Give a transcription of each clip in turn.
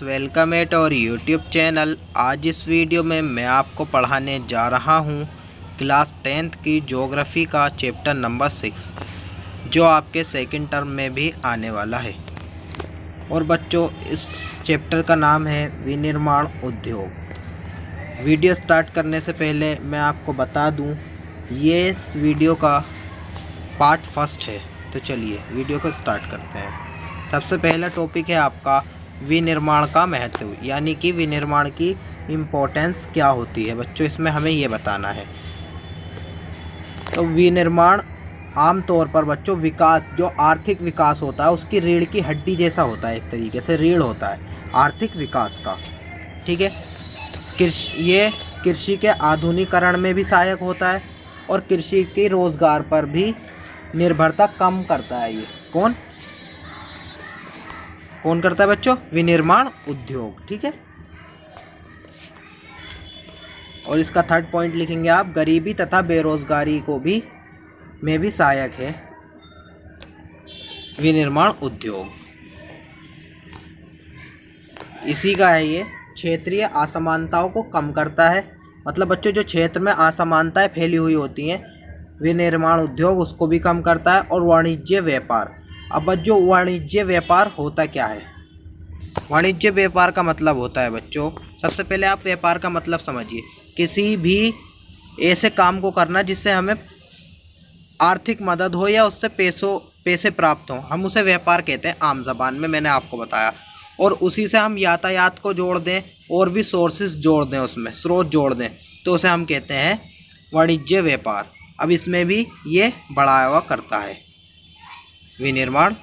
Friends, welcome eight और YouTube channel. आज इस वीडियो में मैं आपको पढ़ाने जा रहा हूं क्लास 10th की ज्योग्राफी का चैप्टर नंबर 6, जो आपके सेकंड टर्म में भी आने वाला है। और बच्चों, इस चैप्टर का नाम है विनिर्माण उद्योग। वीडियो स्टार्ट करने से पहले मैं आपको बता दूं, ये इस वीडियो का पार्ट फर्स्ट है। तो चलिए वीडियो को स्टार्ट करते हैं। सबसे पहला टॉपिक है आपका विनिर्माण का महत्व, यानी कि विनिर्माण की इम्पोर्टेंस क्या होती है। बच्चों, इसमें हमें ये बताना है। तो विनिर्माण आमतौर पर बच्चों विकास, जो आर्थिक विकास होता है उसकी रीढ़ की हड्डी जैसा होता है। एक तरीके से रीढ़ होता है आर्थिक विकास का। ठीक है, ये कृषि के आधुनिकीकरण में भी सहायक होता है और कृषि के रोजगार पर भी निर्भरता कम करता है। ये कौन करता है बच्चों? विनिर्माण उद्योग। ठीक है, और इसका थर्ड पॉइंट लिखेंगे आप, गरीबी तथा बेरोजगारी को भी में भी सहायक है विनिर्माण उद्योग। इसी का है ये, क्षेत्रीय असमानताओं को कम करता है। मतलब बच्चों, जो क्षेत्र में असमानताएं फैली हुई होती हैं, विनिर्माण उद्योग उसको भी कम करता है। और वाणिज्य व्यापार। अब जो वाणिज्य व्यापार होता क्या है? वाणिज्य व्यापार का मतलब होता है बच्चों, सबसे पहले आप व्यापार का मतलब समझिए, किसी भी ऐसे काम को करना जिससे हमें आर्थिक मदद हो या उससे पैसे प्राप्त हो, हम उसे व्यापार कहते हैं आम जबान में, मैंने आपको बताया। और उसी से हम यातायात को जोड़ दें और भी सोर्सेज जोड़ दें, उसमें स्रोत जोड़ दें, तो उसे हम कहते हैं वाणिज्य व्यापार। अब इसमें भी ये बढ़ावा करता है विनिर्माण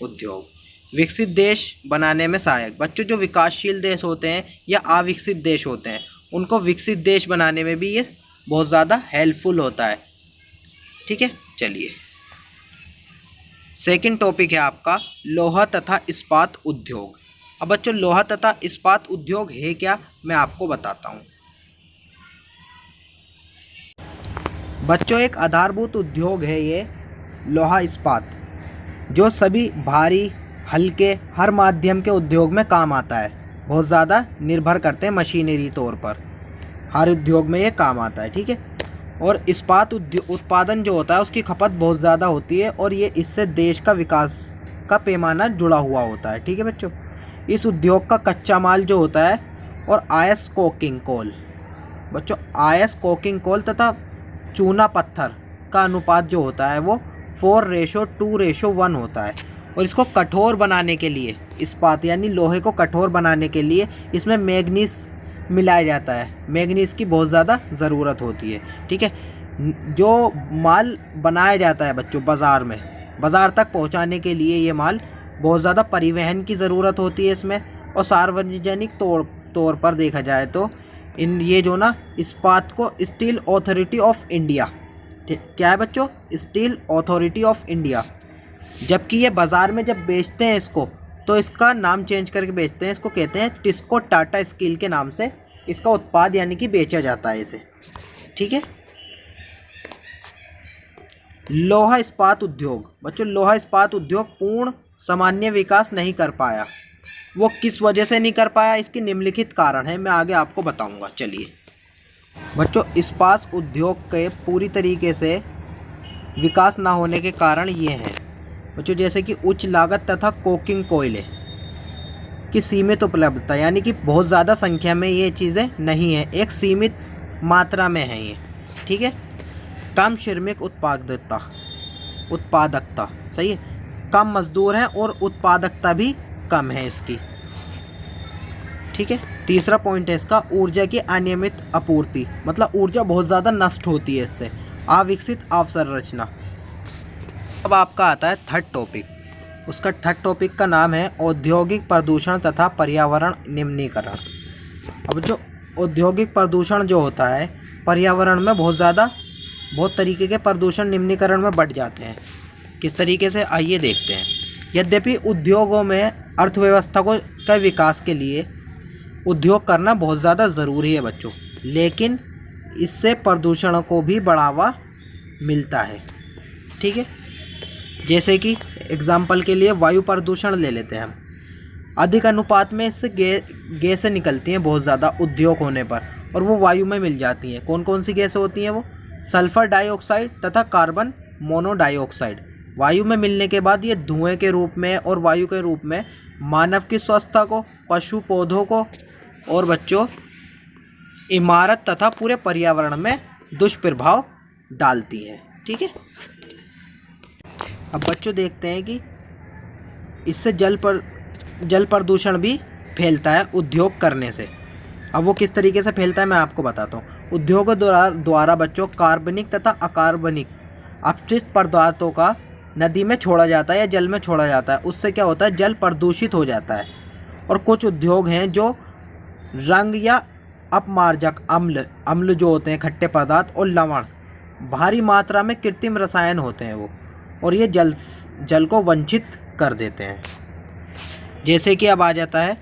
उद्योग। विकसित देश बनाने में सहायक। बच्चों, जो विकासशील देश होते हैं या अविकसित देश होते हैं, उनको विकसित देश बनाने में भी ये बहुत ज़्यादा हेल्पफुल होता है। ठीक है, चलिए सेकंड टॉपिक है आपका लोहा तथा इस्पात उद्योग। अब बच्चों, लोहा तथा इस्पात उद्योग है क्या, मैं आपको बताता हूँ। बच्चों, एक आधारभूत उद्योग है ये लोहा इस्पात, जो सभी भारी हल्के हर माध्यम के उद्योग में काम आता है। बहुत ज़्यादा निर्भर करते हैं मशीनरी तौर पर, हर उद्योग में ये काम आता है। ठीक है, और इस्पात उत्पादन जो होता है उसकी खपत बहुत ज़्यादा होती है और ये इससे देश का विकास का पैमाना जुड़ा हुआ होता है। ठीक है बच्चों, इस उद्योग का कच्चा माल जो होता है और आयस कोकिंग कोल, बच्चों आयस कोकिंग कोल तथा चूना पत्थर का अनुपात जो होता है वो 4:2:1 होता है। और इसको कठोर बनाने के लिए, इस्पात यानी लोहे को कठोर बनाने के लिए इसमें मैग्नीज मिलाया जाता है। मैग्नीज की बहुत ज़्यादा ज़रूरत होती है। ठीक है, जो माल बनाया जाता है बच्चों बाज़ार तक पहुंचाने के लिए ये माल बहुत ज़्यादा परिवहन की ज़रूरत होती है इसमें। और सार्वजनिक तौर पर देखा जाए तो ये जो ना इस्पात को स्टील अथॉरिटी ऑफ इंडिया, क्या है बच्चों? Steel authority of India. जबकि ये बाज़ार में जब बेचते हैं इसको, तो इसका नाम चेंज करके बेचते हैं, इसको कहते हैं टिस्को टाटा स्टील के नाम से इसका उत्पाद यानी कि बेचा जाता है इसे। ठीक है, लोहा इस्पात उद्योग। बच्चों, लोहा इस्पात उद्योग पूर्ण सामान्य विकास नहीं कर पाया। वो किस वजह से नहीं कर पाया? इसके निम्नलिखित कारण है, मैं आगे आपको बताऊंगा। चलिए बच्चों, इस्पात उद्योग के पूरी तरीके से विकास ना होने के कारण ये हैं बच्चों, जैसे कि उच्च लागत तथा कोकिंग कोयले की सीमित उपलब्धता, यानी कि बहुत ज़्यादा संख्या में ये चीज़ें नहीं हैं, एक सीमित मात्रा में है ये। ठीक है, कम श्रमिक उत्पादकता सही है, कम मजदूर हैं और उत्पादकता भी कम है इसकी। ठीक है, तीसरा पॉइंट है इसका ऊर्जा की अनियमित आपूर्ति, मतलब ऊर्जा बहुत ज़्यादा नष्ट होती है इससे। अविकसित अवसंरचना। अब आपका आता है थर्ड टॉपिक। उसका थर्ड टॉपिक का नाम है औद्योगिक प्रदूषण तथा पर्यावरण निम्नीकरण। अब जो औद्योगिक प्रदूषण जो होता है, पर्यावरण में बहुत तरीके के प्रदूषण निम्नीकरण में बढ़ जाते हैं। किस तरीके से, आइए देखते हैं। यद्यपि उद्योगों में अर्थव्यवस्था का विकास के लिए उद्योग करना बहुत ज़्यादा ज़रूरी है बच्चों, लेकिन इससे प्रदूषण को भी बढ़ावा मिलता है। ठीक है, जैसे कि एग्जाम्पल के लिए वायु प्रदूषण ले लेते हैं हम। अधिक अनुपात में इससे गैसें निकलती हैं बहुत ज़्यादा उद्योग होने पर, और वो वायु में मिल जाती हैं। कौन कौन सी गैसें होती हैं वो? सल्फर डाइऑक्साइड तथा कार्बन मोनोडाइऑक्साइड। वायु में मिलने के बाद ये धुएं के रूप में और वायु के रूप में मानव की स्वास्थ्य को, पशु पौधों को और बच्चों इमारत तथा पूरे पर्यावरण में दुष्प्रभाव डालती है। ठीक है। अब बच्चों देखते हैं कि इससे जल प्रदूषण भी फैलता है उद्योग करने से। अब वो किस तरीके से फैलता है मैं आपको बताता हूँ। उद्योगों द्वारा बच्चों कार्बनिक तथा अकार्बनिक अपशिष्ट पदार्थों का नदी में छोड़ा जाता है या जल में छोड़ा जाता है। उससे क्या होता है? जल प्रदूषित हो जाता है। और कुछ उद्योग हैं जो रंग या अपमार्जक अम्ल जो होते हैं, खट्टे पदार्थ और लवण, भारी मात्रा में कृत्रिम रसायन होते हैं वो, और ये जल को वंचित कर देते हैं। जैसे कि अब आ जाता है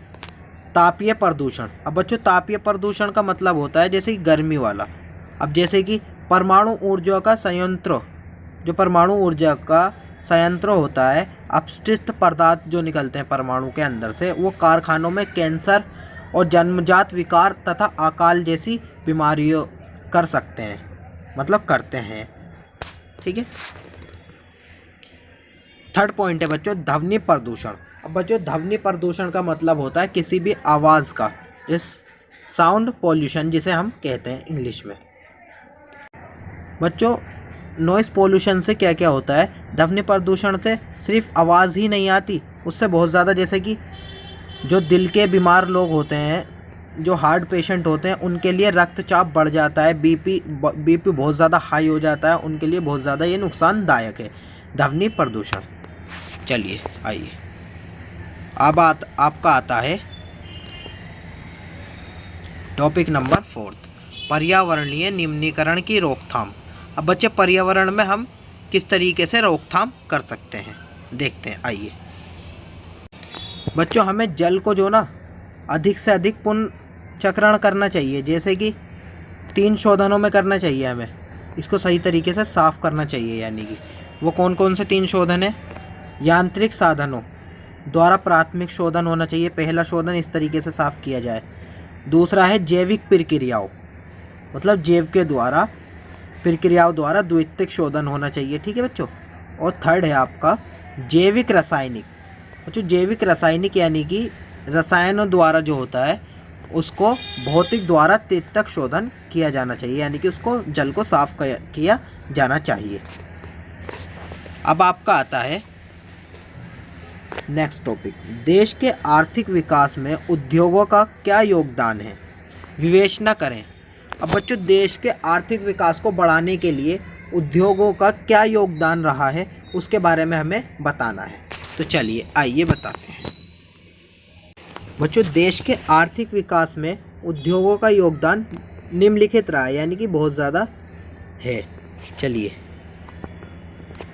तापीय प्रदूषण। अब बच्चों तापीय प्रदूषण का मतलब होता है जैसे कि गर्मी वाला। अब जैसे कि परमाणु ऊर्जा का संयंत्र, जो परमाणु ऊर्जा का संयंत्र होता है, अपशिष्ट पदार्थ जो निकलते हैं परमाणु के अंदर से, वो कारखानों में कैंसर और जन्मजात विकार तथा अकाल जैसी बीमारियों कर सकते हैं, मतलब करते हैं। ठीक है। थर्ड पॉइंट है बच्चों ध्वनि प्रदूषण। अब बच्चों ध्वनि प्रदूषण का मतलब होता है किसी भी आवाज़ का, जिस साउंड पॉल्यूशन जिसे हम कहते हैं इंग्लिश में। बच्चों नॉइस पॉल्यूशन से क्या क्या होता है? ध्वनि प्रदूषण से सिर्फ आवाज़ ही नहीं आती, उससे बहुत ज़्यादा, जैसे कि जो दिल के बीमार लोग होते हैं, जो हार्ट पेशेंट होते हैं, उनके लिए रक्तचाप बढ़ जाता है, बीपी बहुत ज़्यादा हाई हो जाता है, उनके लिए बहुत ज़्यादा ये नुकसानदायक है ध्वनि प्रदूषण। चलिए आइए अब आपका आता है टॉपिक नंबर 4, पर्यावरणीय निम्नीकरण की रोकथाम। अब बच्चे पर्यावरण में हम किस तरीके से रोकथाम कर सकते हैं देखते हैं। आइए बच्चों, हमें जल को जो ना अधिक से अधिक पुनर्चक्रण करना चाहिए, जैसे कि 3 शोधनों में करना चाहिए। हमें इसको सही तरीके से साफ़ करना चाहिए। यानी कि वो कौन कौन से 3 शोधन हैं? यांत्रिक साधनों द्वारा प्राथमिक शोधन होना चाहिए, पहला शोधन इस तरीके से साफ़ किया जाए। दूसरा है जैविक प्रक्रियाओं, मतलब जैव के द्वारा प्रक्रियाओं द्वारा द्वितीयक शोधन होना चाहिए। ठीक है बच्चों। और थर्ड है आपका जैविक रासायनिक। बच्चों जैविक रासायनिक यानी कि रसायनों द्वारा जो होता है उसको भौतिक द्वारा तृतीयक शोधन किया जाना चाहिए, यानी कि उसको जल को साफ किया जाना चाहिए। अब आपका आता है नेक्स्ट टॉपिक, देश के आर्थिक विकास में उद्योगों का क्या योगदान है, विवेचना करें। अब बच्चों देश के आर्थिक विकास को बढ़ाने के लिए उद्योगों का क्या योगदान रहा है उसके बारे में हमें बताना है। तो चलिए आइए बताते हैं। बच्चों देश के आर्थिक विकास में उद्योगों का योगदान निम्नलिखित रहा है, यानी कि बहुत ज़्यादा है। चलिए,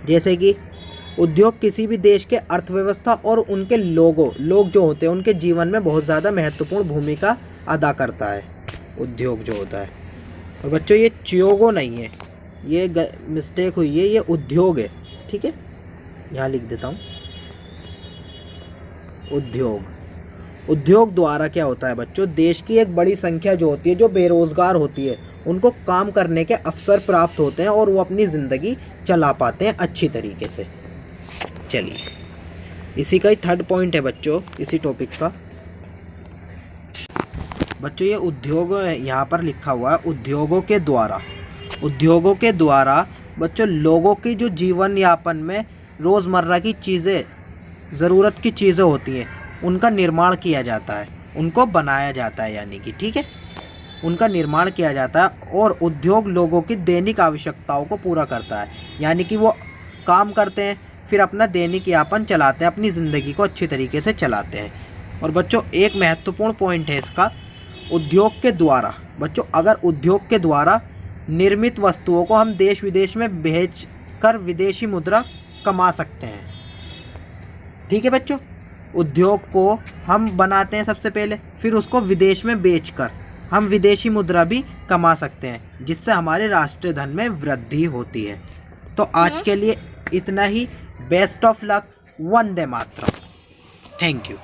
जैसे कि उद्योग किसी भी देश के अर्थव्यवस्था और उनके लोग जो होते हैं उनके जीवन में बहुत ज़्यादा महत्वपूर्ण भूमिका अदा करता है उद्योग जो होता है। और बच्चों ये च्योगो नहीं है, ये मिस्टेक हुई है, ये उद्योग है। ठीक है, यहाँ लिख देता हूँ उद्योग द्वारा क्या होता है बच्चों, देश की एक बड़ी संख्या जो होती है, जो बेरोजगार होती है, उनको काम करने के अवसर प्राप्त होते हैं और वो अपनी ज़िंदगी चला पाते हैं अच्छी तरीके से। चलिए, इसी का ही थर्ड पॉइंट है बच्चों इसी टॉपिक का। बच्चों ये उद्योग यहाँ पर लिखा हुआ है उद्योगों के द्वारा बच्चों लोगों की जो जीवन यापन में रोज़मर्रा की चीज़ें, ज़रूरत की चीज़ें होती हैं, उनका निर्माण किया जाता है, उनको बनाया जाता है, यानी कि ठीक है, उनका निर्माण किया जाता है। और उद्योग लोगों की दैनिक आवश्यकताओं को पूरा करता है, यानी कि वो काम करते हैं फिर अपना दैनिक यापन चलाते हैं, अपनी ज़िंदगी को अच्छी तरीके से चलाते हैं। और बच्चों एक महत्वपूर्ण पॉइंट है इसका, उद्योग के द्वारा बच्चों, अगर उद्योग के द्वारा निर्मित वस्तुओं को हम देश विदेश में भेज कर विदेशी मुद्रा कमा सकते हैं। ठीक है बच्चों, उद्योग को हम बनाते हैं सबसे पहले, फिर उसको विदेश में बेचकर हम विदेशी मुद्रा भी कमा सकते हैं, जिससे हमारे राष्ट्रीय धन में वृद्धि होती है। तो आज के लिए इतना ही। Best of luck. Vande Mataram. Thank you.